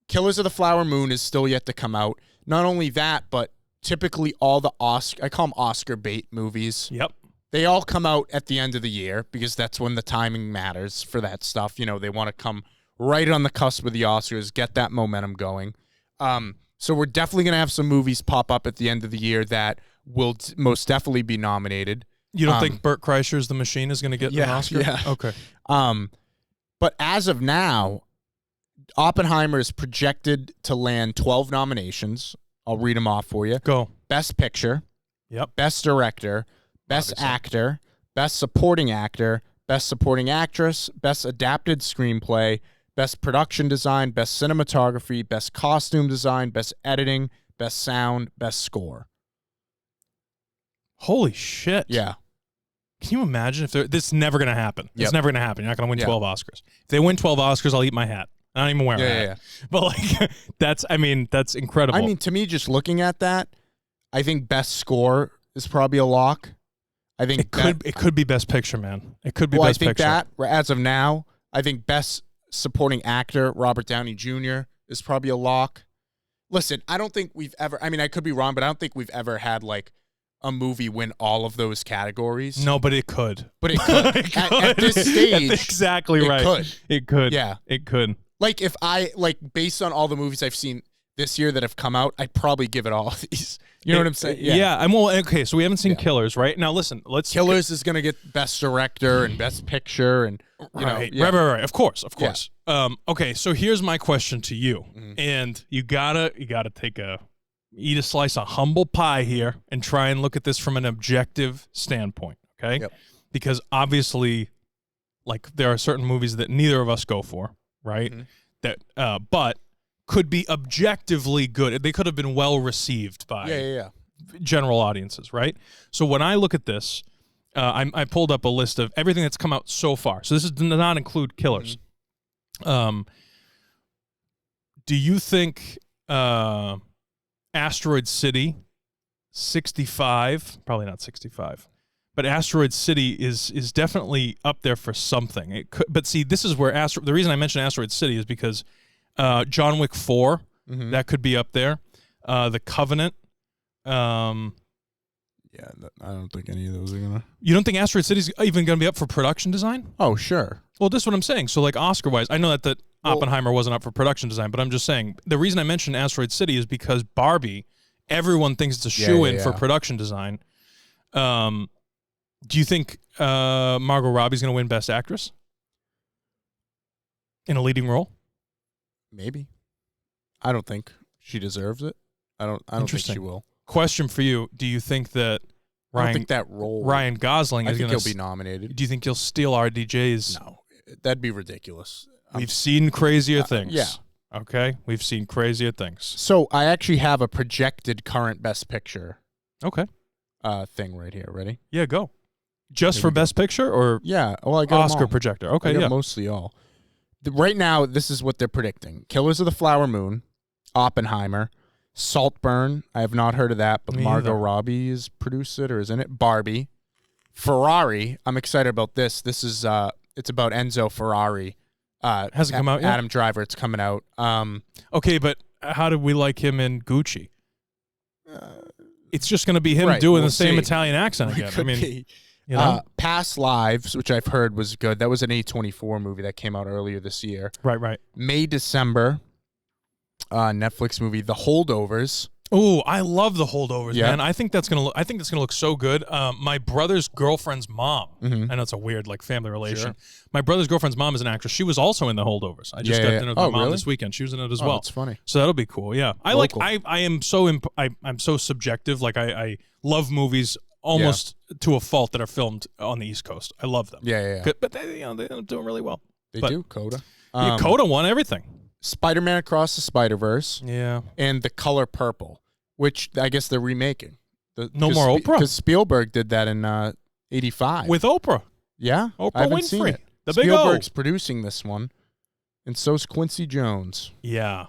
Killers of the Flower Moon is still yet to come out. Not only that, but typically all the I call them Oscar bait movies. Yep. They all come out at the end of the year because that's when the timing matters for that stuff. They want to come right on the cusp of the Oscars, get that momentum going. So we're definitely going to have some movies pop up at the end of the year that will most definitely be nominated. You don't think Burt Kreischer's The Machine is going to get an Oscar? Yeah. Okay. But as of now, Oppenheimer is projected to land 12 nominations. I'll read them off for you. Go. Best Picture. Yep. Best Director. Best Actor. Best Supporting Actor. Best Supporting Actress. Best Adapted Screenplay. Best Production Design. Best Cinematography. Best Costume Design. Best Editing. Best Sound. Best Score. Holy shit. Yeah. Can you imagine if this is never going to happen? Yep. It's never going to happen. You're not going to win 12 Oscars. If they win 12 Oscars, I'll eat my hat. I don't even wear a hat. Yeah. But like that's incredible. I mean, to me, just looking at that, I think Best Score is probably a lock. I think it could be Best Picture, man. It could be Best Picture. I think that as of now, I think Best Supporting Actor Robert Downey Jr. is probably a lock. Listen, I don't think we've ever. I mean, I could be wrong, but I don't think we've ever had like a movie win all of those categories. No, but it could. But it could. At this stage, exactly right. It could. Yeah, it could. Like if based on all the movies I've seen this year that have come out, I'd probably give it all of these. You know what I'm saying? Yeah. Okay, so we haven't seen Killers, right? Now listen, Killers is gonna get Best Director and Best Picture and right. Of course. Yeah. Okay, so here's my question to you. And you gotta eat a slice of humble pie here and try and look at this from an objective standpoint, okay? Yep. Because obviously, like there are certain movies that neither of us go for, right? That but could be objectively good. They could have been well received by general audiences, right? So when I look at this, I pulled up a list of everything that's come out so far. So this does not include Killers. Do you think Asteroid City 65, probably not 65, but Asteroid City is definitely up there for something. It could, but see, this is where the reason I mentioned Asteroid City is because John Wick 4, that could be up there. The Covenant, Yeah, I don't think any of those are gonna. You don't think Asteroid City's even gonna be up for production design? Oh, sure. Well, this is what I'm saying. So, like Oscar-wise, I know that Oppenheimer wasn't up for production design, but I'm just saying the reason I mentioned Asteroid City is because Barbie, everyone thinks it's a shoe-in for production design. Do you think Margot Robbie's going to win Best Actress in a leading role? Maybe. I don't think she deserves it. I don't think she will. Question for you: do you think that I don't think that role Ryan Gosling is going to he'll be nominated? Do you think he'll steal RDJ's? No, that'd be ridiculous. We've seen crazier things. Yeah. Okay, we've seen crazier things. So I actually have a projected current Best Picture. Okay. Thing right here. Ready? Yeah, go. Just for Best Picture or well, I got Oscar projector. Okay, I got mostly all. Right now, this is what they're predicting: Killers of the Flower Moon, Oppenheimer, Saltburn. I have not heard of that, but Margot Robbie is produced it or is in it. Barbie, Ferrari. I'm excited about this. This is it's about Enzo Ferrari. Hasn't come out yet? Adam Driver. It's coming out. Okay, but how did we like him in Gucci? It's just going to be him doing the same Italian accent again. I mean, you know? Past Lives, which I've heard was good. That was an A24 movie that came out earlier this year. Right. May, December, Netflix movie, The Holdovers. Oh, I love The Holdovers, man. I think that's gonna look so good. My brother's girlfriend's mom. I know it's a weird like family relation. Sure. My brother's girlfriend's mom is an actress. She was also in The Holdovers. I just got dinner with my mom this weekend. She was in it as well. That's funny. So that'll be cool. Yeah, I'm so subjective. Like I love movies almost to a fault that are filmed on the East Coast. I love them. Yeah. But they're doing really well. They do. Coda. Coda won everything. Spider-Man Across the Spider-Verse. Yeah. And The Color Purple, which I guess they're remaking. No more Oprah? Because Spielberg did that in 85. With Oprah. Yeah? Oprah I haven't Winfrey. seen it. The big Spielberg's producing this one, and so's Quincy Jones. Yeah.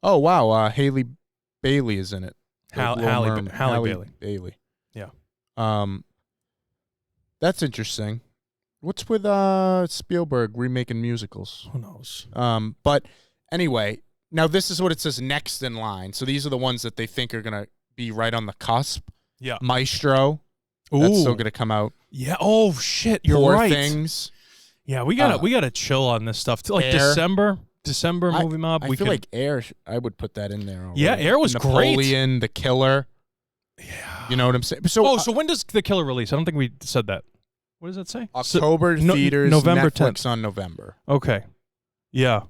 Oh, wow. Haley Bailey is in it. Halle Bailey. Yeah. That's interesting. What's with Spielberg remaking musicals? Who knows? But anyway, now this is what it says next in line. So these are the ones that they think are going to be right on the cusp. Yeah. Maestro. That's still going to come out. Yeah. Oh shit, you're Poor right. Things. Yeah, we gotta chill on this stuff. Like Air. December movie mob. I feel like Air. I would put that in there. Already. Yeah, Air was Napoleon, great. The Killer. Yeah. You know what I'm saying? So so when does The Killer release? I don't think we said that. What does that say? October theaters. November Netflix 10th. on November. Okay. Yeah.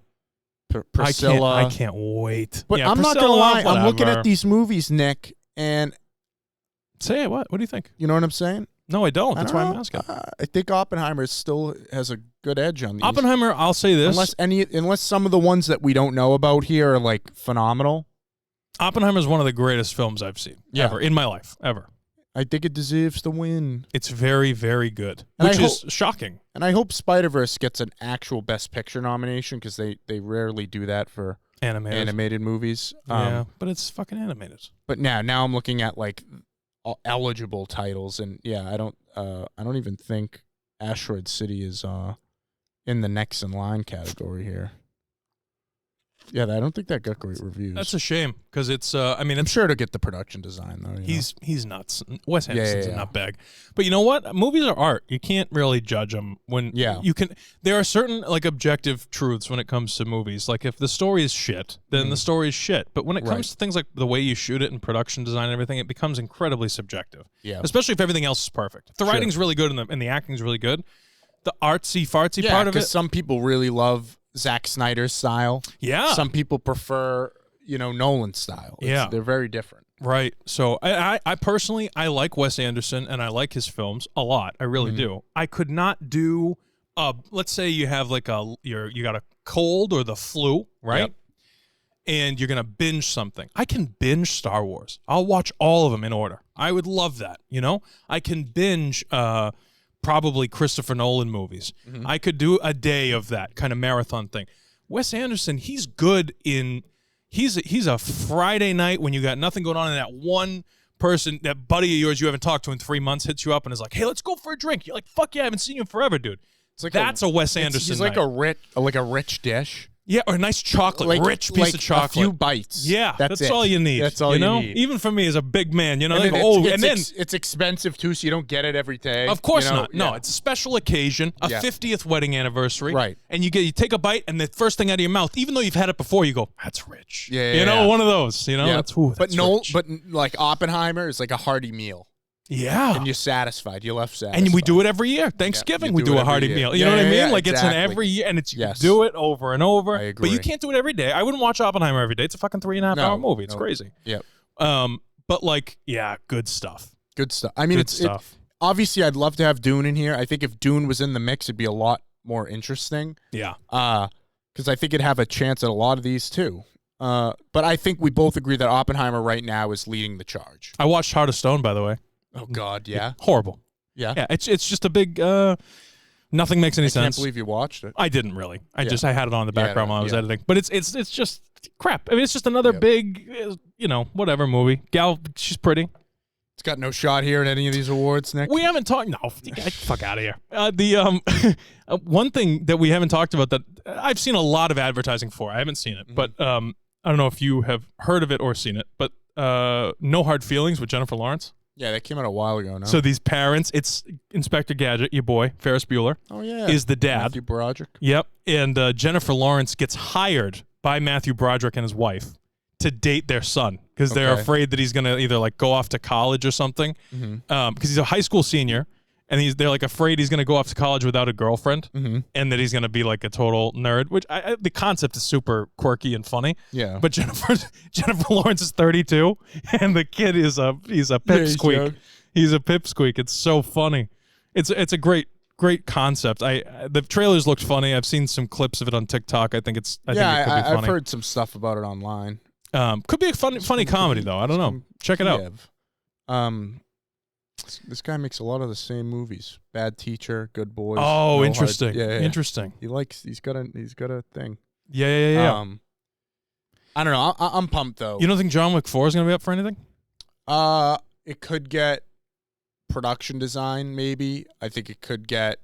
Priscilla. I can't wait. But I'm not gonna lie. I'm looking at these movies, Nick, and say what? What do you think? You know what I'm saying? No, I don't. That's why I'm asking. I think Oppenheimer still has a good edge on these. Oppenheimer, I'll say this. Unless some of the ones that we don't know about here are like phenomenal. Oppenheimer is one of the greatest films I've seen ever in my life, ever. I think it deserves the win. It's very, very good, which is shocking. And I hope Spider-Verse gets an actual Best Picture nomination because they rarely do that for animated movies. Yeah, but it's fucking animated. But now I'm looking at like eligible titles, and I don't even think Asteroid City is in the next in line category here. Yeah, I don't think that got great reviews. That's a shame because it's. I'm sure to get the production design though. He's nuts. Wes Anderson's a nutbag. But you know what? Movies are art. You can't really judge them when you can. There are certain like objective truths when it comes to movies. Like if the story is shit, then the story is shit. But when it comes to things like the way you shoot it and production design and everything, it becomes incredibly subjective. Yeah. Especially if everything else is perfect. If the writing's really good and the acting's really good, the artsy fartsy part of it. Because some people really love Zack Snyder's style. Yeah. Some people prefer, Nolan's style. They're very different. Right. So I personally, I like Wes Anderson and I like his films a lot. I really do. I could not do, let's say you have like you got a cold or the flu, right? Yep. And you're going to binge something. I can binge Star Wars. I'll watch all of them in order. I would love that. I can binge, probably Christopher Nolan movies. I could do a day of that kind of marathon thing. Wes Anderson, he's good in he's a Friday night when you got nothing going on and that one person, that buddy of yours you haven't talked to in 3 months hits you up and is like, "Hey, let's go for a drink." You're like, "Fuck yeah, I haven't seen you in forever, dude." It's like that's a Wes Anderson. He's like a rich dish. Yeah, or a nice chocolate, rich piece of chocolate. A few bites. Yeah, that's it. all you need. That's all you need. Even for me as a big man, And then it's expensive too, so you don't get it every day. Of course not. No, it's a special occasion, a 50th wedding anniversary. Right. And you take a bite, and the first thing out of your mouth, even though you've had it before, you go, that's rich. Yeah. One of those. That's rich. But like Oppenheimer is like a hearty meal. Yeah. And you're satisfied. You're left satisfied. And we do it every year. Thanksgiving, we do a hearty meal. You know what I mean? Yeah, like exactly. it's an every year, and you do it over and over. I agree. But you can't do it every day. I wouldn't watch Oppenheimer every day. It's a fucking 3.5 hour movie. It's crazy. Yep. But good stuff. Good stuff. I mean, obviously, I'd love to have Dune in here. I think if Dune was in the mix, it'd be a lot more interesting. Yeah. Because I think it'd have a chance at a lot of these too. But I think we both agree that Oppenheimer right now is leading the charge. I watched Heart of Stone, by the way. Oh God, yeah. Horrible. Yeah. Yeah, it's just a big nothing makes any sense. I can't believe you watched it. I didn't really. I had it on in the background while I was editing. But it's just crap. I mean, it's just another big whatever movie. Gal, she's pretty. It's got no shot here at any of these awards, Nick. We haven't talked. No, fuck out of here. One thing that we haven't talked about that I've seen a lot of advertising for. I haven't seen it, but I don't know if you have heard of it or seen it. But No Hard Feelings with Jennifer Lawrence. Yeah, that came out a while ago now. So these parents, it's Inspector Gadget, your boy, Ferris Bueller. Oh, yeah. Is the dad. Matthew Broderick. Yep. And Jennifer Lawrence gets hired by Matthew Broderick and his wife to date their son because they're afraid that he's going to either go off to college or something because he's a high school senior. And they're afraid he's going to go off to college without a girlfriend and that he's going to be a total nerd, which the concept is super quirky and funny. Yeah. But Jennifer Lawrence is 32 and the kid is he's a pipsqueak. He's a pipsqueak. It's so funny. It's a great concept. The trailers looked funny. I've seen some clips of it on TikTok. I think it could be funny. I've heard some stuff about it online. Could be a funny comedy though. I don't know. Check it out. This guy makes a lot of the same movies. Bad Teacher, Good Boys. Oh, interesting. Yeah. Interesting. He's got a thing. Yeah. I don't know. I'm pumped though. You don't think John Wick 4 is going to be up for anything? It could get production design maybe. I think it could get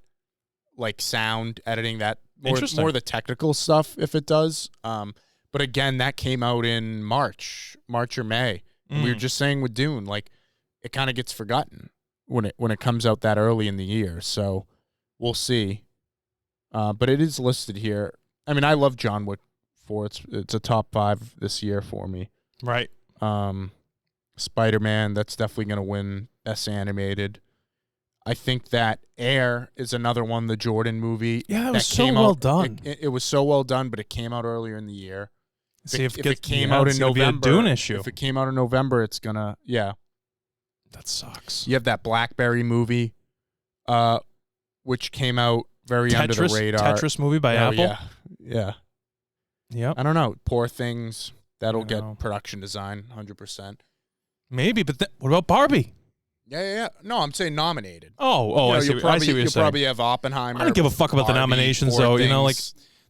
sound editing, that more the technical stuff if it does. But again, that came out in March or May. And we were just saying with Dune, it kind of gets forgotten when it comes out that early in the year. So we'll see. But it is listed here. I mean, I love John Wick 4. It's a top 5 this year for me. Right. Spider-Man, that's definitely going to win Best Animated. I think that Air is another one, the Jordan movie. Yeah, that was so well done. It was so well done, but it came out earlier in the year. See if it came out in November. Be a Dune issue. If it came out in November, it's gonna That sucks. You have that BlackBerry movie, which came out very under the radar. Tetris movie by Apple. Yeah. Yep. I don't know. Poor Things. That'll get production design, 100%. Maybe, but what about Barbie? Yeah. No, I'm saying nominated. I see what you're saying. You'll probably have Oppenheimer. I don't give a fuck about Barbie, the nominations, though.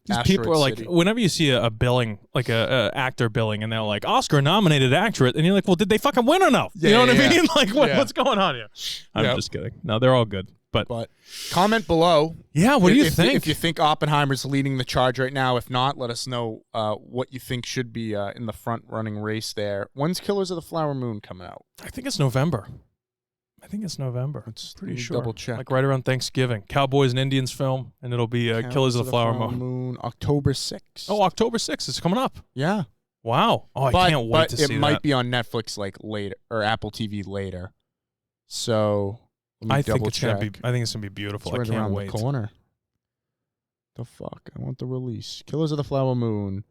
These people are City. Whenever you see a billing, a actor billing, and they're Oscar nominated actor, and you're well, did they fucking win or no? You know what I mean? What's going on here? I'm just kidding. No, they're all good. But comment below. Yeah, what do you think? If you think Oppenheimer's leading the charge right now, if not, let us know what you think should be in the front running race there. When's Killers of the Flower Moon coming out? I think it's November. It's pretty sure. Double check. Right around Thanksgiving. Cowboys and Indians film, and it'll be Killers of the Flower Moon. October 6th. Oh, October 6th is coming up. Yeah. Wow. Oh, I can't wait to see that. But it might be on Netflix later or Apple TV later. So I think it's gonna be beautiful. It's right I can't around wait. The corner. The fuck! I want the release. Killers of the Flower Moon.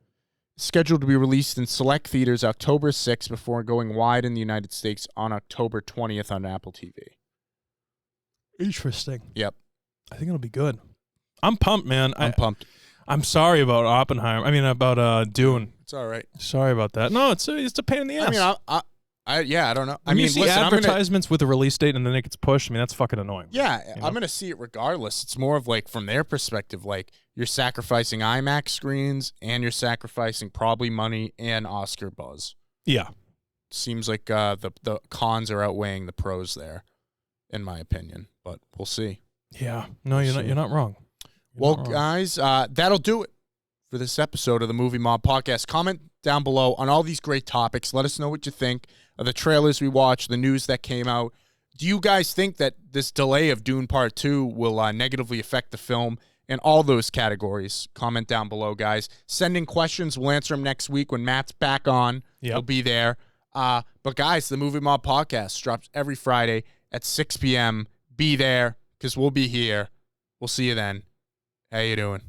Scheduled to be released in select theaters October 6th before going wide in the United States on October 20th on Apple TV. Interesting. Yep. I think it'll be good. I'm pumped, man. I'm pumped. I'm sorry about Oppenheimer. I mean, about Dune. It's all right. Sorry about that. No, it's a pain in the ass. I mean, I don't know. I mean, you see advertisements with a release date and then it gets pushed. I mean, that's fucking annoying. Yeah, I'm going to see it regardless. It's more of from their perspective, you're sacrificing IMAX screens and you're sacrificing probably money and Oscar buzz. Yeah. Seems like the cons are outweighing the pros there, in my opinion. But we'll see. Yeah. No, you're not wrong. Guys, that'll do it for this episode of the Movie Mob Podcast. Comment down below on all these great topics. Let us know what you think of the trailers we watched, the news that came out. Do you guys think that this delay of Dune Part 2 will negatively affect the film in all those categories? Comment down below, guys. Send in questions. We'll answer them next week when Matt's back on. He'll be there. But, guys, the Movie Mob Podcast drops every Friday at 6 p.m. Be there, because we'll be here. We'll see you then. How you doing?